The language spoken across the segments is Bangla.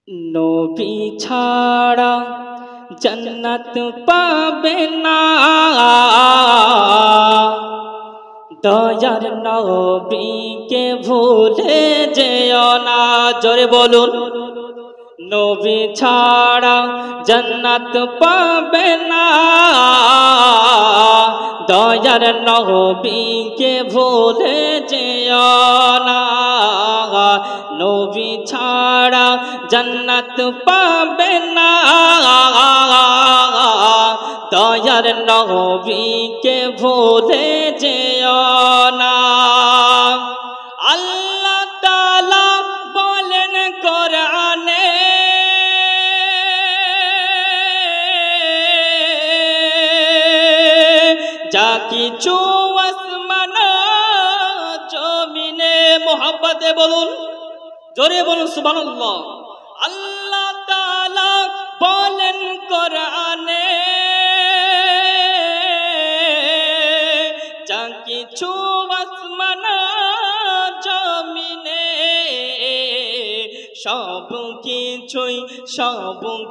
নবী ছাড়া জান্নাত পাবে না, দয়ার নবীকে ভুলে যেও না। জোরে বলুন, নবী ছাড়া জান্নাত পাবে না, দয়ার নবীকে ভুলে যেও না। নবী ছাড়া জান্নাত পাবে না, দয়ার নবীকে ভুলে যেও না। আল্লাহ তাআলা বলেন কোরআনে, যা কিছু আসমান জমিনে, মোহাব্বতে বলুন, জোরে বলুন সুবহানাল্লাহ। আল্লাহ তাআলা বলেন কোরআনে, যা কিছু আসমান জমিনে, সব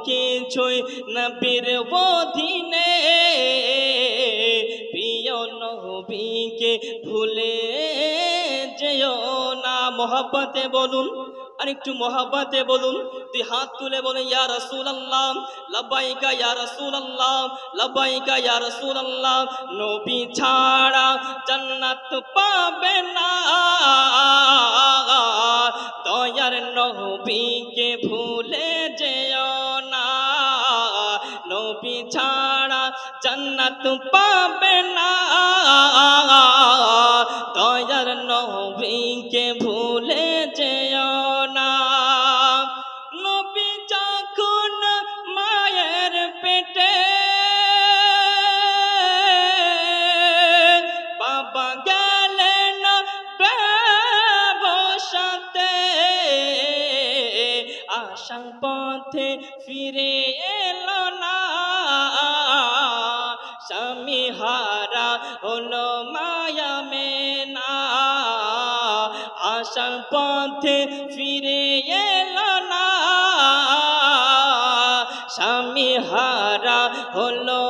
কিছুই নবীর অধীনে। প্রিয় নবীকে ভুলে যেও না। মোহাব্বতে বলুন, আর একটু মোহাব্বতে বলুন, দুই হাত তুলে বলুন, ইয়া রাসূলুল্লাহ লাব্বাইকা ইয়া রাসূলুল্লাহ লাব্বাইকা ইয়া রাসূলুল্লাহ। নবী ছাড়া জান্নাত পাবে না, দয়ার নবীকে ভুলে যেও না। নবী ছাড়া জান্নাত পাবে না, দয়ার নবীকে ভুলে যেও না। নবী যখন মায়ের পেটে, বাবা গেলেন ব্যবসাতে, আসার পথে ফিরে এলো না, স্বামী হারা হলো মায়া মেনা। আসার পথে ফিরে এলো না, স্বামী হারা হলো